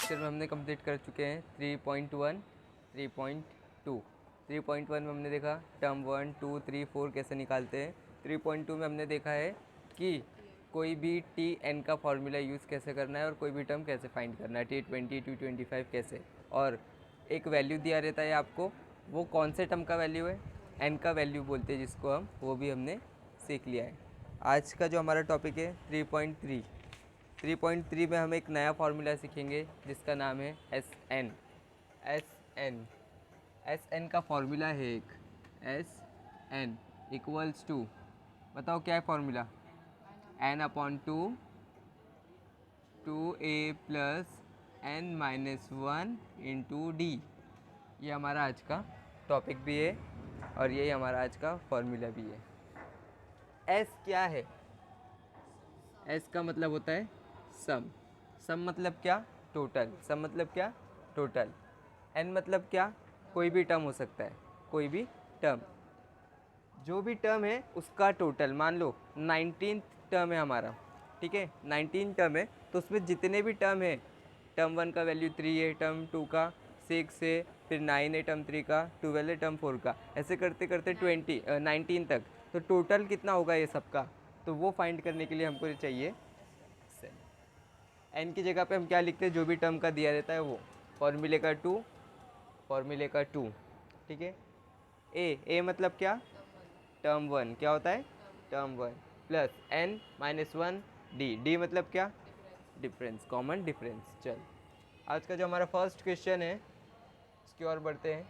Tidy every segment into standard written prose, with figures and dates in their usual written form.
Lecture में हमने complete कर चुके हैं 3.1, 3.2। 3.1 में हमने देखा टर्म 1, 2, 3, 4 कैसे निकालते हैं। 3.2 में हमने देखा है कि कोई भी टी एन का फार्मूला यूज़ कैसे करना है और कोई भी टर्म कैसे फाइंड करना है, T20, T25 कैसे, और एक वैल्यू दिया रहता है आपको, वो कौन से टर्म का वैल्यू है, एन का वैल्यू बोलते हैं जिसको हम, वो भी हमने सीख लिया है। आज का जो हमारा टॉपिक है 3.3। 3.3 में हम एक नया फार्मूला सीखेंगे जिसका नाम है एस एन। एस एन का फार्मूला है एक, एस एन इक्वल्स टू, बताओ क्या है formula, N upon two A plus N minus one into D. ये हमारा आज का टॉपिक भी है और यही हमारा आज का फार्मूला भी है। एस क्या है? एस का मतलब होता है सम। सम मतलब क्या? टोटल। सम मतलब क्या? टोटल। एन मतलब क्या? कोई भी टर्म हो सकता है, कोई भी टर्म, जो भी टर्म है उसका टोटल। मान लो 19 टर्म है हमारा, ठीक है, 19 टर्म है, तो उसमें जितने भी टर्म है, टर्म 1 का वैल्यू 3 है, टर्म 2 का 6 है, फिर 9 है, टर्म 3 का 12 है, टर्म 4 का, ऐसे करते करते 19 तक, तो टोटल कितना होगा ये सबका, तो वो फाइंड करने के लिए हमको चाहिए एन की जगह पे हम क्या लिखते हैं, जो भी टर्म का दिया रहता है वो, फॉर्मूले का टू, ठीक है। ए मतलब क्या? टर्म 1 क्या होता है? Term 1 plus N minus one D मतलब क्या? Difference, common difference. चल, आज का जो हमारा फर्स्ट क्वेश्चन है उसकी ओर बढ़ते हैं।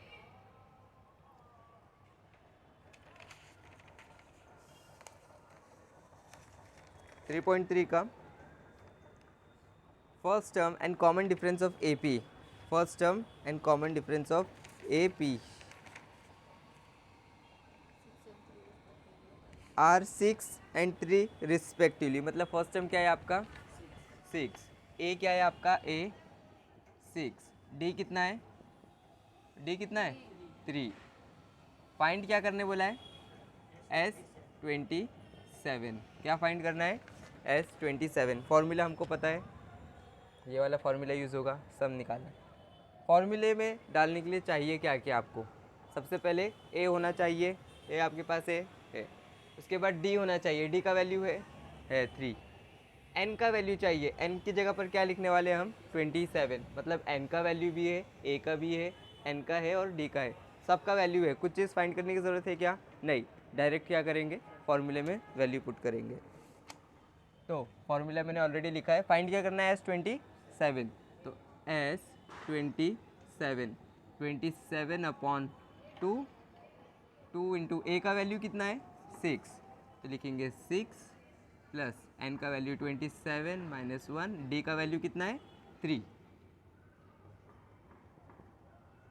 थ्री पॉइंट थ्री का first term and common difference of A P. First term and common difference of A P R 6 and 3 respectively. मतलब फर्स्ट टर्म क्या है आपका? 6। ए क्या है आपका? ए 6। डी कितना है? डी कितना है? 3। फाइंड क्या करने बोला है? S27। क्या फाइंड करना है? S27। फॉर्मूला हमको पता है, ये वाला फार्मूला यूज़ होगा सम निकालना। फॉर्मूले में डालने के लिए चाहिए क्या क्या आपको? सबसे पहले ए होना चाहिए, ए आपके पास है। उसके बाद डी होना चाहिए, डी का वैल्यू है 3। एन का वैल्यू चाहिए, एन की जगह पर क्या लिखने वाले हैं हम? 27। मतलब एन का वैल्यू भी है, ए का भी है, एन का है और डी का है, सबका वैल्यू है। कुछ चीज़ फाइंड करने की ज़रूरत है क्या? नहीं, डायरेक्ट क्या करेंगे, फॉर्मूले में वैल्यू पुट करेंगे। तो फॉर्मूला मैंने ऑलरेडी लिखा है, फाइंड क्या करना है? S27। तो S27, 27 अपॉन टू इंटू ए का वैल्यू कितना है? 6, तो लिखेंगे 6 प्लस एन का वैल्यू 27 माइनस वन, डी का वैल्यू कितना है? 3।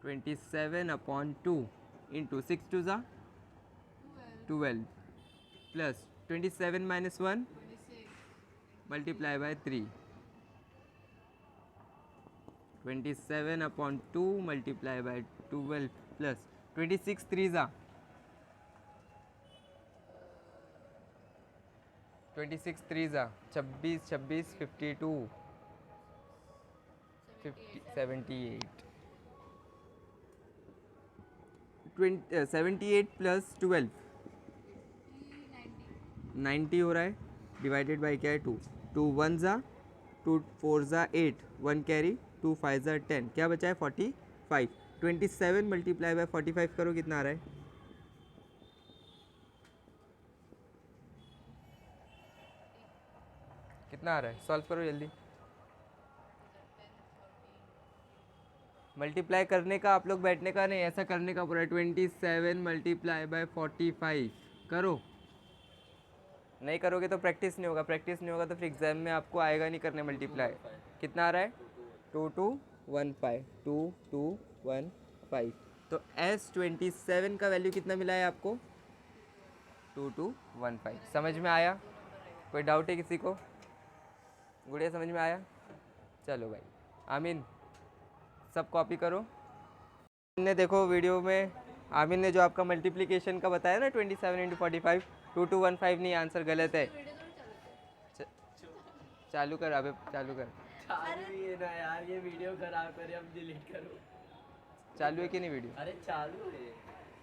27 अपॉन टू इंटू 6 टू ज़ा 12 plus 27 minus one multiply by 3। 27 upon two multiply by 12 plus 26 3 ज़ा 26 3 ज़ा 26, 26 52 78। 78 प्लस 12 90 हो रहा है, डिवाइडेड बाई क्या है? 2। 2 1 ज़ा 2 4 ज़ा 8, 1 कैरी, 2 5 ज़ा 10, क्या बचा है? 45। 27 मल्टीप्लाई बाय 45 करो, कितना आ रहा है? कितना आ रहा है? सॉल्व करो जल्दी। मल्टीप्लाई करने का आप लोग बैठने का नहीं, ऐसा करने का पूरा। 27 मल्टीप्लाई बाय 45 करो। नहीं करोगे तो प्रैक्टिस नहीं होगा, प्रैक्टिस नहीं होगा तो फिर एग्जाम में आपको आएगा नहीं करने मल्टीप्लाई। कितना आ रहा है? 2215, 2215। तो S27 का वैल्यू कितना मिला है आपको? 2215। समझ में आया? कोई डाउट है किसी को? गुड़िया समझ में आया? चलो भाई, आमीन सब कॉपी करो। ने देखो वीडियो में आमिर ने जो आपका मल्टीप्लिकेशन का बताया ना, 27 इंटू 45, 2215 नहीं, आंसर गलत है। चालू कर, अबे चालू कर। चालू ही है ना यार, ये वीडियो खराब करे, अब डिलीट करो। चालू है कि नहीं वीडियो? अरे चालू है।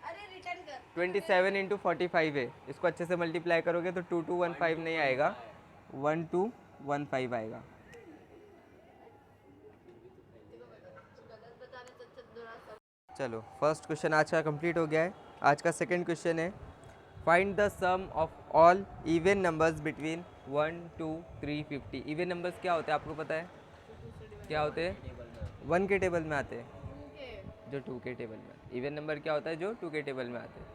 अरे रिटर्न कर। 27 इंटू 45 है, इसको अच्छे से मल्टीप्लाई करोगे तो 2215 नहीं आएगा, 1215 आएगा। गलत बताने से अच्छा दोहरा सब। चलो फर्स्ट क्वेश्चन आज का कंप्लीट हो गया है। आज का सेकंड क्वेश्चन है find the sum of all even numbers between 1 2 3 50। Even numbers क्या होते हैं आपको पता है? क्या होते हैं? 1 के टेबल में आते हैं, जो 2 के टेबल में आते हैं। इवन नंबर क्या होता है? जो 2 के टेबल में आते हैं।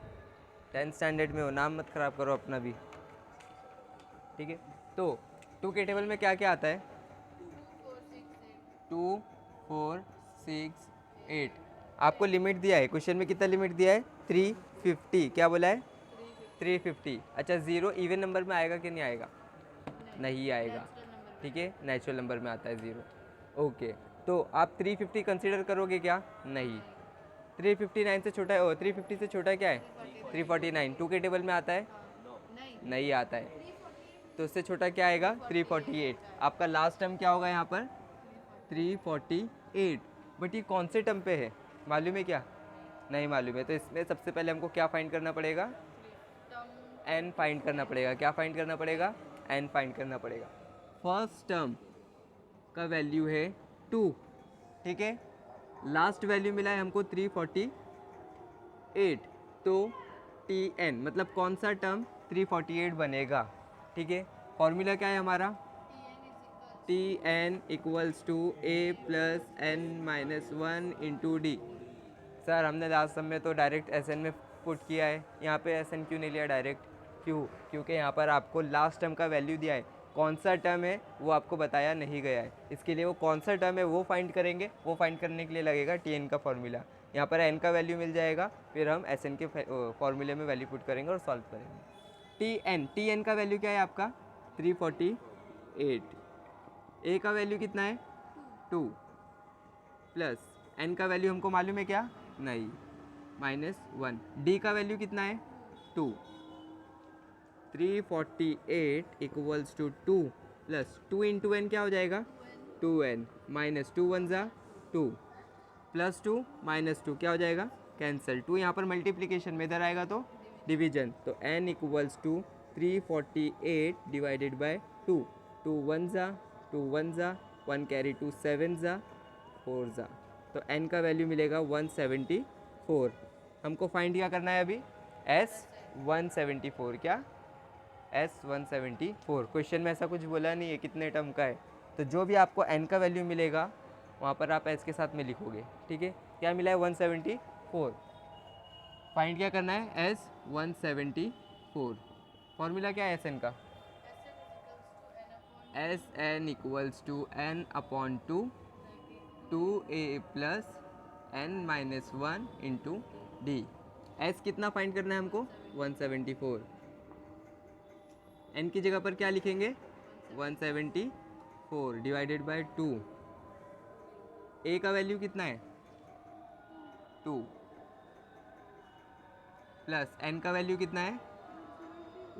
10th स्टैंडर्ड में हो, नाम मत ख़राब करो अपना भी, ठीक है? तो 2 के टेबल में क्या क्या आता है? 2 4 6 8। आपको लिमिट दिया है, क्वेश्चन में कितना लिमिट दिया है? 350। क्या बोला है? 350। अच्छा, ज़ीरो इवन नंबर में आएगा कि नहीं आएगा? नहीं आएगा, ठीक है, नेचुरल नंबर में आता है ज़ीरो। ओके, तो आप 350 कंसीडर करोगे क्या? नहीं। 359 से छोटा है, 350 से छोटा क्या है? 349। 2 के टेबल में आता है? नहीं आता है, तो उससे छोटा क्या आएगा? 348। आपका लास्ट टर्म क्या होगा यहाँ पर? 348। बट ये कौन से टर्म पे है, मालूम है क्या? नहीं मालूम है, तो इसमें सबसे पहले हमको क्या फाइंड करना पड़ेगा? एन फाइंड करना पड़ेगा। क्या फाइंड करना पड़ेगा? एन फाइंड करना पड़ेगा। फर्स्ट टर्म का वैल्यू है 2, ठीक है। लास्ट वैल्यू मिला है हमको 348, तो टी एन मतलब कौन सा टर्म 348 बनेगा, ठीक है। फॉर्मूला क्या है हमारा? T N equals to A plus N minus 1 into D. Sir हमने लास्ट सम में तो डायरेक्ट एस एन में पुट किया है, यहाँ पे एस एन क्यों नहीं लिया डायरेक्ट? क्योंकि यहाँ पर आपको लास्ट टर्म का वैल्यू दिया है, कौन सा टर्म है वो आपको बताया नहीं गया है। इसके लिए वो कौन सा टर्म है वो फाइंड करेंगे, वो फाइंड करने के लिए लगेगा टी एन का फॉर्मूला। यहाँ पर एन का वैल्यू मिल जाएगा, फिर हम एस एन के फॉर्मूले में वैल्यू पुट करेंगे और सॉल्व करेंगे। टी एन का वैल्यू क्या है आपका? 348। ए का वैल्यू कितना है? 2 प्लस एन का वैल्यू हमको मालूम है क्या? नहीं, -1। डी का वैल्यू कितना है? 2। 348 equals to 2 plus 2 into N क्या हो जाएगा? 2n माइनस 2 1 ज़ा 2 प्लस 2 माइनस 2 क्या हो जाएगा? कैंसिल। 2 यहाँ पर मल्टीप्लिकेशन में, इधर आएगा तो डिवीजन, तो n equals to 348 divided by 2। 2 1 ज़ा 2 1 ज़ा 1 कैरी 2 7 ज़ा 4 ज़ा, तो n का वैल्यू मिलेगा 174। हमको फाइंड क्या करना है अभी? S174। क्या? S174। क्वेश्चन में ऐसा कुछ बोला नहीं है कितने टर्म का है, तो जो भी आपको n का वैल्यू मिलेगा वहाँ पर आप s के साथ में लिखोगे, ठीक है। क्या मिला है? 174। फाइंड क्या करना है? S174। फॉर्मूला क्या है SN का? SN equals to n upon 2a plus n minus 1 into D. S कितना फाइंड करना है हमको? 174। n की जगह पर क्या लिखेंगे? 174 डिवाइडेड बाय 2। a का वैल्यू कितना है? 2 प्लस n का वैल्यू कितना है?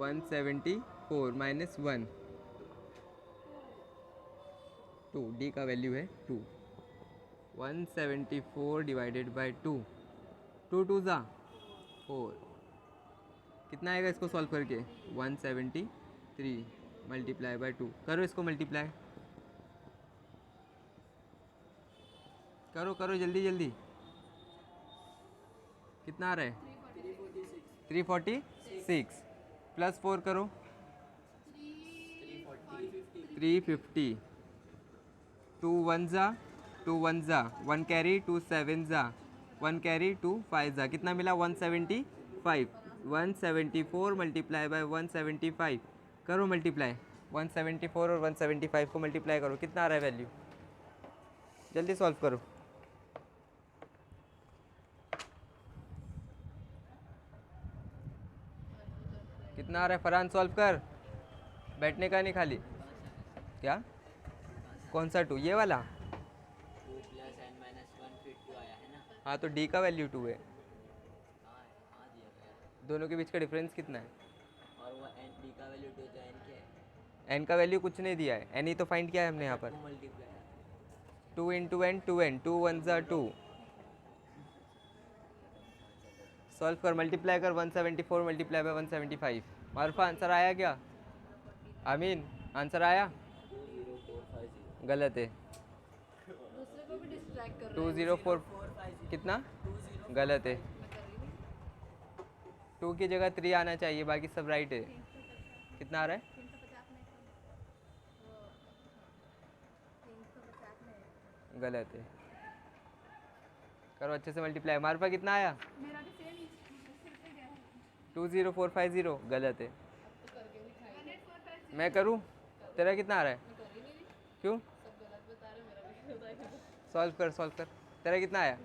174 माइनस 1, 2। d का वैल्यू है 2। 174 डिवाइडेड बाय 2, 2 2 ज़ा 4, कितना आएगा इसको सॉल्व करके? 173 मल्टीप्लाई बाय 2। करो इसको मल्टीप्लाई, करो करो जल्दी जल्दी। कितना आ रहा है? 346 प्लस 4 करो 350। 2 1 ज़ा 2 1 ज़ा 1 कैरी 2 7 ज़ा 1 कैरी 2 5 ज़ा, कितना मिला? 175। 174 मल्टीप्लाई बाय 175, करो मल्टीप्लाई। 174 और 175 को मल्टीप्लाई करो, कितना आ रहा है वैल्यू? जल्दी सॉल्व करो। कितना आ रहा है फरहान? सॉल्व कर, बैठने का नहीं खाली। क्या? कौन सा 2? ये वाला? 2 प्लस n माइनस 1 फिर 2 आया है ना। हाँ, तो डी का वैल्यू 2 है। हाँ दिया गया। दोनों के बीच का डिफरेंस कितना है? और वो n d का वैल्यू 2 तो n क्या है? एन का वैल्यू कुछ नहीं दिया है, एन ही तो फाइंड किया है हमने यहाँ पर। 2 इंटू एन 2n, 2 1 ज़ा 2। सॉल्व कर, मल्टीप्लाई कर, 174 मल्टीप्लाई बाय 175। मारूफा आंसर आया क्या? आमीन आंसर आया? गलत है। दूसरे को भी डिस्ट्रैक्ट कर रहा है। 204 कितना? गलत है। मैं कर रही हूँ। 2 की जगह 3 आना चाहिए, बाकी सब राइट है। कितना आ रहा है? 350 में गलत है। करो अच्छे से मल्टीप्लाई। मारूफा कितना आया? मेरा भी सेम ही सिर पे गया है। 20450। गलत है। अब तो करके दिखाई। मैं करूँ? तेरा कितना आ रहा है? मैं कर ही नहीं रही। क्यों? सब गलत बता रहे, मेरा भी गलत आएगा। सॉल्व कर सॉल्व कर। तेरा कितना आया?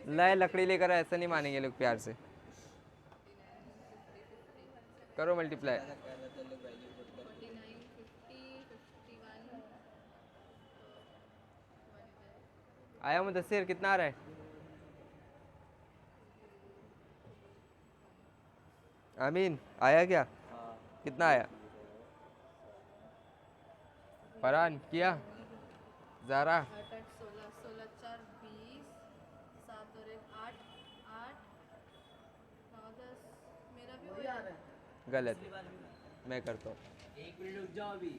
लाए लकड़ी लेकर आ, ऐसा नहीं मानेंगे लोग प्यार से। करो मल्टीप्लाई। 49 50 51 आया मुदस्सिर कितना आ रहा है? आमीन आया क्या? कितना आया? फरहान किया? ज़ारा 8 8 16 16 4 20 7 और 1 8 8 9 10 मेरा भी हो रहा है। गलत। मैं करता हूँ। 1 मिनट रुक जाओ अभी।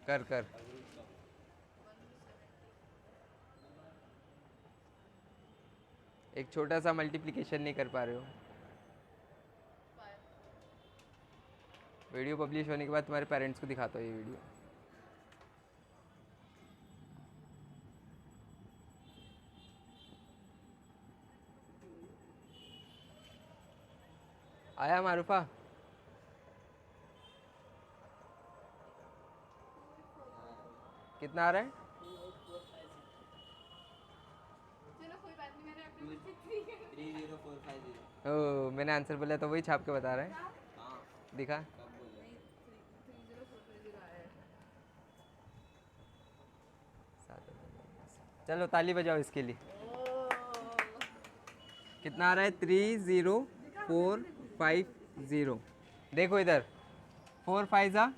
कर कर। एक छोटा सा मल्टीप्लिकेशन नहीं कर पा रहे हो। वीडियो पब्लिश होने के बाद तुम्हारे पेरेंट्स को दिखाता हूँ ये वीडियो। आया मारूफा? कितना आ रहा है? चलो कोई बात नहीं, मैंने अपने बच्चे 3 ओ मैंने आंसर बोला तो वही छाप के बता रहा है। दिखा। 30450 आया है। चलो ताली बजाओ इसके लिए। कितना आ रहा है? 30450। देखो इधर, 4 5 ज़ा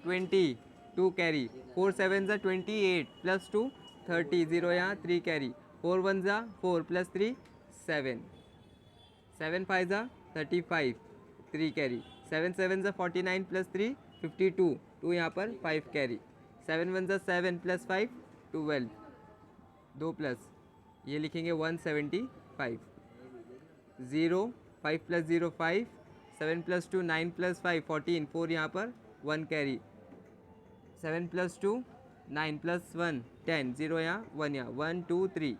20, 2 कैरी, 4 7 ज़ा 28 प्लस 2 30, 0 यहाँ 3 कैरी, 4 1 ज़ा 4 प्लस 3 7, 7 5 ज़ा 35 3 कैरी, 7 7 ज़ा 49 प्लस 3 52, 2 यहाँ पर 5 कैरी, 7 1 ज़ा 7 प्लस 5 12, 2 प्लस ये लिखेंगे 175, 0 5 प्लस 0 5, 7 प्लस 2 9 प्लस 5 14, 4 यहाँ पर 1 कैरी, 7 प्लस 2 9 प्लस 1 10, 0 यहाँ 1 यहाँ 1 2 3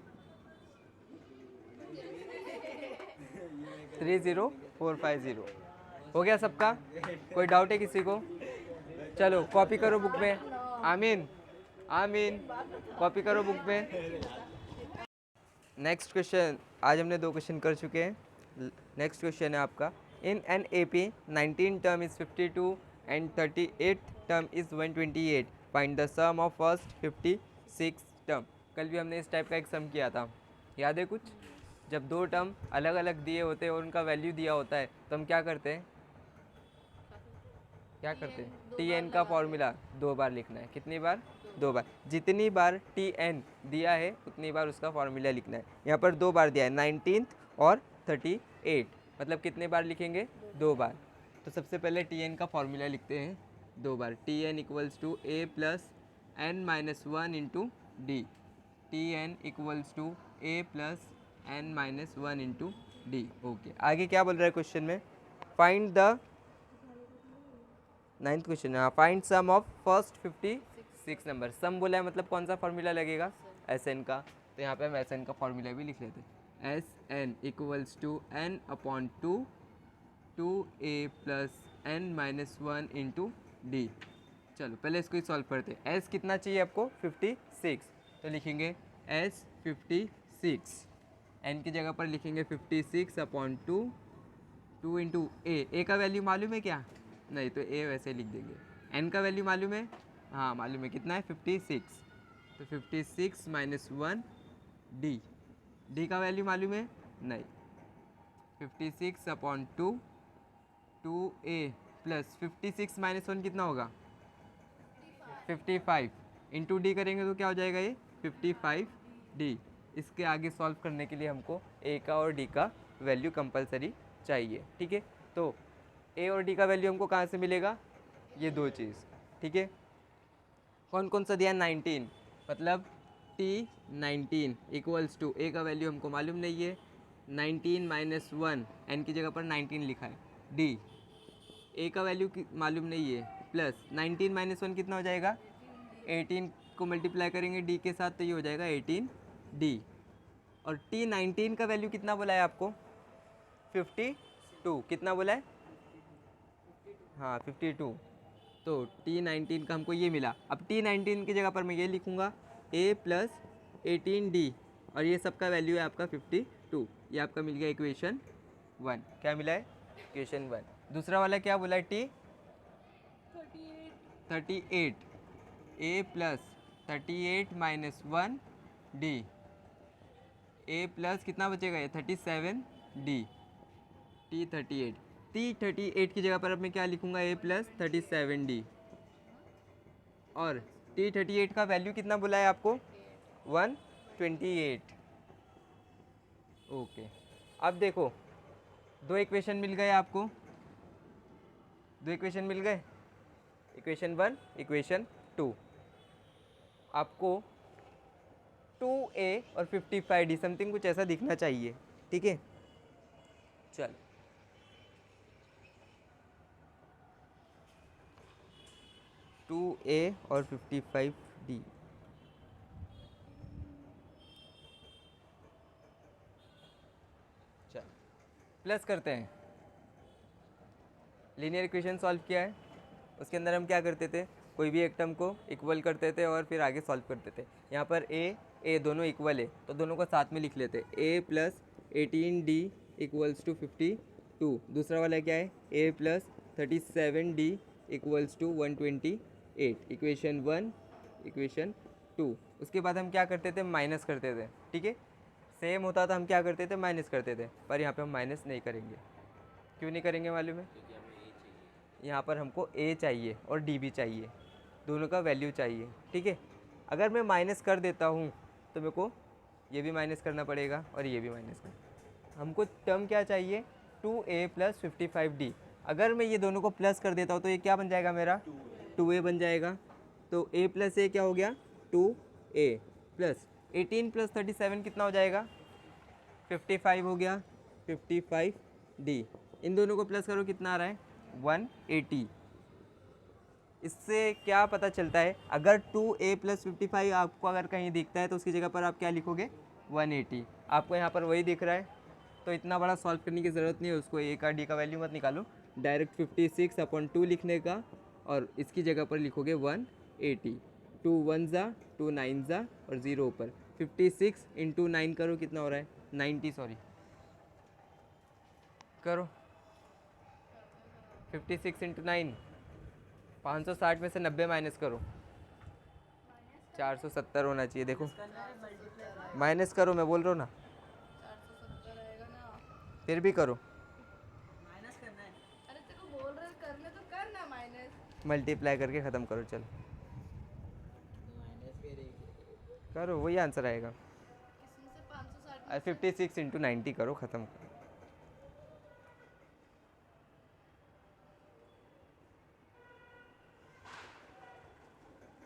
30450। हो गया सबका? कोई डाउट है किसी को? चलो कॉपी करो बुक में। आमीन आमीन कॉपी करो बुक में। नेक्स्ट क्वेश्चन, आज हमने 2 क्वेश्चन कर चुके हैं। नेक्स्ट क्वेश्चन है आपका, in an A P 19 term is 52 and 38 term is 128, find the sum of first 56 term. कल भी हमने इस टाइप का एक सम किया था, याद है कुछ? जब 2 टर्म अलग अलग दिए होते हैं और उनका वैल्यू दिया होता है तो हम क्या करते हैं? क्या करते हैं? टी एन का फॉर्मूला 2 बार लिखना है। कितनी बार? 2 बार। जितनी बार टी एन दिया है उतनी बार उसका फॉर्मूला लिखना है। यहाँ पर 2 बार दिया है, 19 और 38, मतलब कितने बार लिखेंगे? 2 बार। तो सबसे पहले टी एन का फॉर्मूला लिखते हैं 2 बार। T N equals to A plus N minus 1 into D. T N equals to A plus N minus 1 into D. Okay, आगे क्या बोल रहा है क्वेश्चन में? फाइंड द 9th क्वेश्चन है, find sum of first 56 number. Sum बोला है मतलब कौन सा फॉर्मूला लगेगा? एस एन का। तो यहाँ पे हम एस एन का फॉर्मूला भी लिख लेते हैं। S N equals to N upon 2 A plus N minus 1 into D. चलो पहले इसको ही सॉल्व करते हैं। एस कितना चाहिए आपको? 56, तो लिखेंगे एस 56। एन की जगह पर लिखेंगे 56 अपॉन 2 इंटू ए का वैल्यू मालूम है क्या? नहीं, तो ए वैसे लिख देंगे। एन का वैल्यू मालूम है? हाँ मालूम है। कितना है? 56। तो 56 माइनस 1 डी। डी का वैल्यू मालूम है? नहीं। 56 अपॉन 2 ए प्लस 56 माइनस 1 कितना होगा? 55 इंटू डी करेंगे तो क्या हो जाएगा ये 55D। इसके आगे सॉल्व करने के लिए हमको ए का और डी का वैल्यू कंपलसरी चाहिए, ठीक है। तो ए और डी का वैल्यू हमको कहाँ से मिलेगा, ये दो चीज़, ठीक है। कौन कौन सा दिया 19, मतलब T19 इक्वल्स टू ए का वैल्यू हमको मालूम नहीं है 19 माइनस 1, एन की जगह पर 19 लिखा है, डी ए का वैल्यू मालूम नहीं है, प्लस 19 माइनस 1 कितना हो जाएगा 18 को मल्टीप्लाई करेंगे डी के साथ तो ये हो जाएगा 18D। और T19 का वैल्यू कितना बोला है आपको 52, कितना बोला है, हाँ 52। तो T19 का हमको ये मिला। अब T19 की जगह पर मैं ये लिखूँगा A प्लस 18D और ये सब का वैल्यू है आपका 52। ये आपका मिल गया इक्वेशन 1। क्या मिला है, इक्वेशन 1। दूसरा वाला क्या बोला है T 38 A plus 38 minus 1D, A plus कितना बचेगा ये 37D, T38 की जगह पर अब मैं क्या लिखूँगा A प्लस 37D। और T38 का वैल्यू कितना बोला है आपको 128। ओके, अब देखो दो इक्वेशन मिल गए आपको, दो इक्वेशन मिल गए, इक्वेशन 1 इक्वेशन 2। आपको 2A और 55D समथिंग कुछ ऐसा दिखना चाहिए, ठीक है। चल 2A और 55D, चल प्लस करते हैं। लीनियर इक्वेशन सॉल्व किया है, उसके अंदर हम क्या करते थे, कोई भी एक टर्म को इक्वल करते थे और फिर आगे सॉल्व करते थे। यहाँ पर ए दोनों इक्वल है तो दोनों को साथ में लिख लेते, A plus 18D equals to 52। दूसरा वाला क्या है A plus 37D equals to 128। Equation 1 equation 2। उसके बाद हम क्या करते थे, माइनस करते थे, ठीक है। सेम होता था हम क्या करते थे, माइनस करते थे, पर यहाँ पे हम माइनस नहीं करेंगे। क्यों नहीं करेंगे मालूम है, यहाँ पर हमको A चाहिए और D भी चाहिए, दोनों का वैल्यू चाहिए, ठीक है। अगर मैं माइनस कर देता हूँ तो मेरे को ये भी माइनस करना पड़ेगा और ये भी माइनस करना। हमको टर्म क्या चाहिए 2A प्लस 55D। अगर मैं ये दोनों को प्लस कर देता हूँ तो ये क्या बन जाएगा मेरा 2A बन जाएगा। तो A प्लस A क्या हो गया 2A प्लस 18 प्लस 37 कितना हो जाएगा 55 हो गया 55D। इन दोनों को प्लस करो कितना आ रहा है 180। इससे क्या पता चलता है, अगर 2A प्लस 55 आपको अगर कहीं दिखता है तो उसकी जगह पर आप क्या लिखोगे 180। आपको यहाँ पर वही दिख रहा है तो इतना बड़ा सॉल्व करने की ज़रूरत नहीं है, उसको A का D का वैल्यू मत निकालो, डायरेक्ट 56/2 लिखने का और इसकी जगह पर लिखोगे 180। 2 1 जा 2 9 जा और 0 ऊपर 56 × 9 करो कितना हो रहा है 90, सॉरी करो 56 × 9 560 में से 90 माइनस करो 470 होना चाहिए। देखो माइनस करो, मैं बोल रहा हूँ ना, 470 आएगा ना। फिर भी करो, अरे तेरे को बोल रहे करने तो कर ना माइनस। मल्टीप्लाई करके ख़त्म करो, चलो करो, वही आंसर आएगा। इसमें से 560 56 × 90 करो, ख़त्म करो।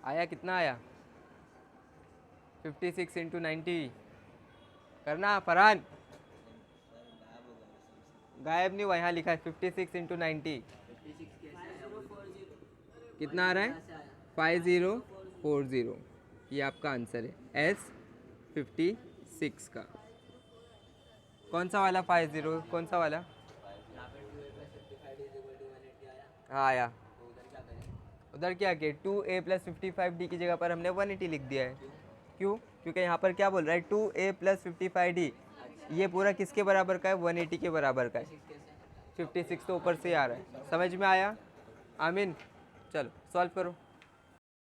आया कितना आया 56 × 90 करना फरहान, गायब नहीं हुआ, यहाँ लिखा है 56 × 90 कितना आ रहा है 5040। ये आपका आंसर है S56 का। कौन सा वाला 50, कौन सा वाला, हाँ आया। उधर क्या किया 2A प्लस 55D की जगह पर हमने 180 लिख दिया है। क्यों, क्योंकि यहाँ पर क्या बोल रहा है 2A प्लस 55D, ये पूरा किसके बराबर का है 180 के बराबर का है। 56 तो ऊपर से आ रहा है, समझ में आया आमीन। चलो सॉल्व करो।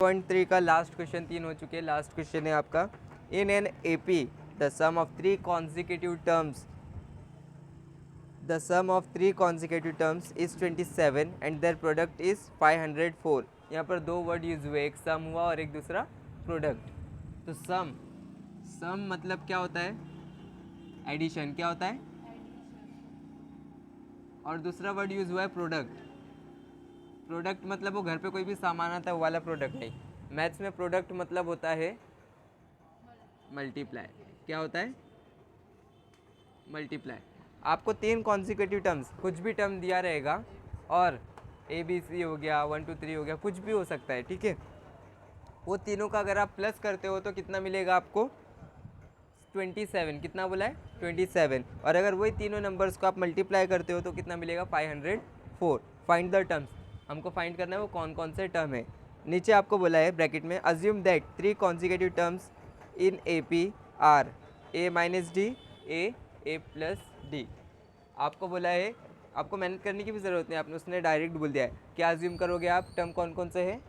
3 का लास्ट क्वेश्चन, 3 हो चुके हैं, लास्ट क्वेश्चन है आपका। In an AP the sum of 3 consecutive terms, the sum of 3 consecutive terms is 27 and their product is 504. यहाँ पर दो वर्ड यूज हुए, एक सम हुआ और एक दूसरा प्रोडक्ट। तो सम मतलब क्या होता है? एडिशन। क्या होता है? और दूसरा वर्ड यूज हुआ है प्रोडक्ट। प्रोडक्ट मतलब वो घर पे कोई भी सामान आता है वो वाला प्रोडक्ट नहीं। मैथ्स में प्रोडक्ट मतलब होता है मल्टीप्लाई। क्या होता है? मल्टीप्लाई। आपको 3 कॉन्सिक्यूटिव टर्म्स, कुछ भी टर्म दिया रहेगा और ABC हो गया, 1 2 3 हो गया, कुछ भी हो सकता है, ठीक है। वो तीनों का अगर आप प्लस करते हो तो कितना मिलेगा आपको? 27। कितना बोला है? 27। और अगर वही तीनों नंबर्स को आप मल्टीप्लाई करते हो तो कितना मिलेगा? 504। Find the terms. हमको फाइंड करना है वो कौन कौन से टर्म है। नीचे आपको बोला है ब्रैकेट में, assume that 3 consecutive terms in AP are A minus D A plus D. आपको बोला है, आपको मेहनत करने की भी ज़रूरत नहीं, आपने उसने डायरेक्ट बोल दिया है। क्या अज्यूम करोगे आप? टर्म कौन कौन से है?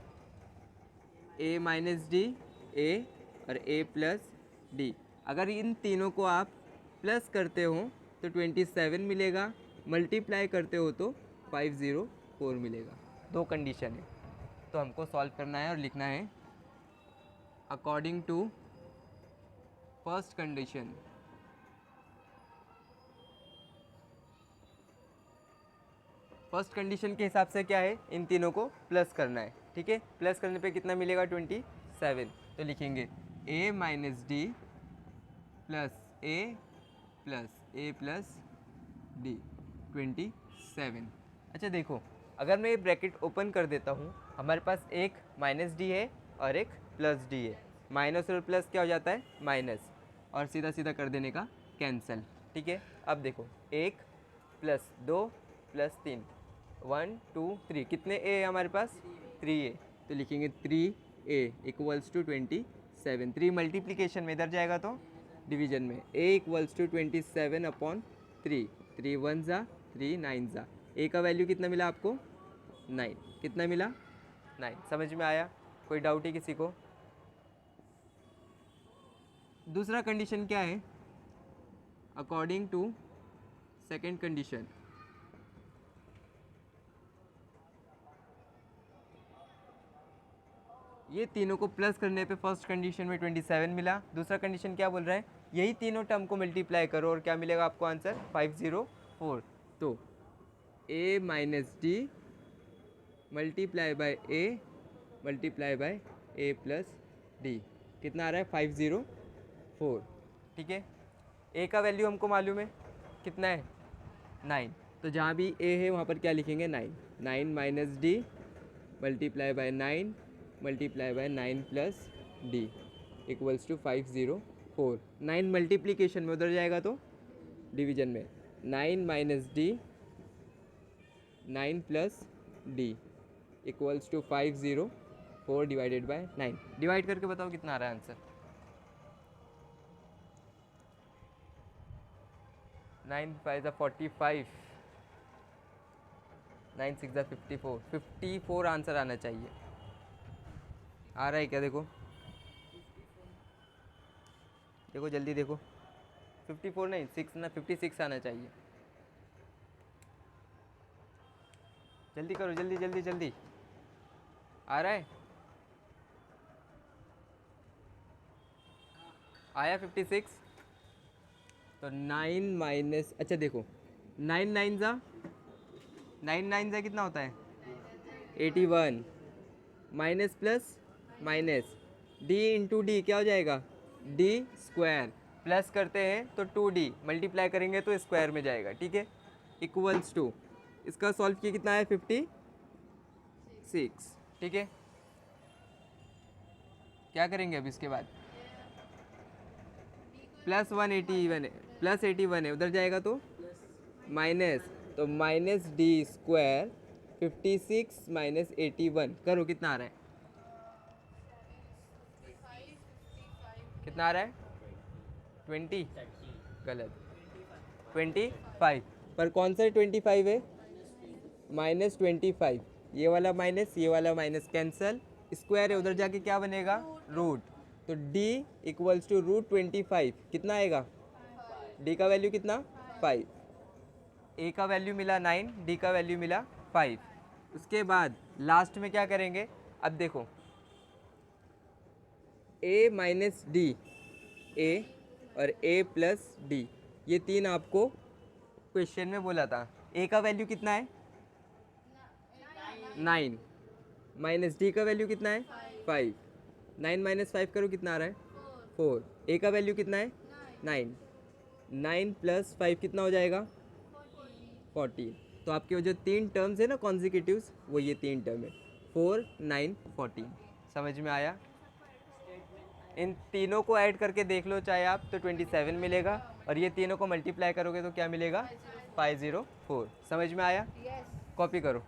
A माइनस डी, A और A प्लस डी। अगर इन तीनों को आप प्लस करते हो तो 27 मिलेगा, मल्टीप्लाई करते हो तो 504 मिलेगा। 2 कंडीशन है, तो हमको सॉल्व करना है और लिखना है according to first condition. First condition के हिसाब से क्या है? इन तीनों को प्लस करना है, ठीक है। प्लस करने पे कितना मिलेगा? 27। तो लिखेंगे A minus D plus A plus D 27। अच्छा देखो, अगर मैं ये ब्रैकेट ओपन कर देता हूँ, हमारे पास एक माइनस डी है और एक प्लस डी है। माइनस और प्लस क्या हो जाता है? माइनस, और सीधा सीधा कर देने का कैंसिल, ठीक है। अब देखो, 1 प्लस 2 प्लस 3, 1 2 3, कितने ए है हमारे पास? 3A। तो लिखेंगे 3A इक्वल्स टू 27। 3 मल्टीप्लीकेशन में इधर जाएगा तो डिवीजन में A इक्वल्स टू 27 अपॉन 3। 3 1 ज़ा, 3 9 ज़ा। A का वैल्यू कितना मिला आपको? 9। कितना मिला? 9। समझ में आया? कोई डाउट है किसी को? दूसरा कंडीशन क्या है? अकॉर्डिंग टू सेकेंड कंडीशन, ये तीनों को प्लस करने पे फर्स्ट कंडीशन में 27 मिला। दूसरा कंडीशन क्या बोल रहा है? यही तीनों टर्म को मल्टीप्लाई करो और क्या मिलेगा आपको आंसर? 504। तो A minus D multiply bye A multiply by A plus D कितना आ रहा है? 504, ठीक है। A का वैल्यू हमको मालूम है, कितना है? 9। तो जहाँ भी A है वहाँ पर क्या लिखेंगे? 9। 9 minus D multiply by 9 multiply by 9 plus D equals to 504। 9 multiplication में उधर जाएगा तो डिवीजन में 9 minus D 9 plus D equals to 504 divided by 9। Divide करके बताओ कितना आ रहा है आंसर? 9 5 ज़ा 45, 9 6 ज़ा 54। 54 आंसर आना चाहिए। आ रहा है क्या? देखो देखो जल्दी देखो, 54 नहीं, 6 ना, 56 आना चाहिए। जल्दी करो, जल्दी जल्दी जल्दी। आ रहा है? आया 56? तो 9 माइनस, अच्छा देखो, 9 9 ज़ा, 9 9 ज़ा कितना होता है? 81। Minus plus minus, D into D क्या हो जाएगा? D square. प्लस करते हैं तो 2D, मल्टीप्लाई करेंगे तो स्क्वायर में जाएगा, ठीक है। इक्वल्स टू, इसका सॉल्व किया कितना है? 56, ठीक है। क्या करेंगे अब इसके बाद? प्लस 181 है, प्लस 81 है, उधर जाएगा तो माइनस, तो माइनस डी स्क्वायर 56 माइनस 81 करो, कितना आ रहा है? कितना आ रहा है? 20? गलत, 25। पर कौन सा 25 है? माइनस 25। ये वाला माइनस कैंसल, स्क्वायर है, उधर जाके क्या बनेगा? रूट। तो d इक्वल्स टू रूट 25 कितना आएगा? d का वैल्यू कितना? 5। a का वैल्यू मिला 9, d का वैल्यू मिला 5। उसके बाद लास्ट में क्या करेंगे? अब देखो a माइनस डी, ए और a प्लस डी, ये तीन आपको क्वेश्चन में बोला था। a का वैल्यू कितना है 9, माइनस डी का वैल्यू कितना है 5, 9 माइनस 5 करो कितना आ रहा है 4, a का वैल्यू कितना है 9, 9 प्लस 5 कितना हो जाएगा 14। तो आपके वो जो तीन टर्म्स है ना कॉन्जिक्यूटिव्स, वो ये तीन टर्म है 4, 9, 14। समझ में आया? इन तीनों को ऐड करके देख लो चाहे आप, तो 27 मिलेगा, और ये तीनों को मल्टीप्लाई करोगे तो क्या मिलेगा 504। समझ में आया? कॉपी करो।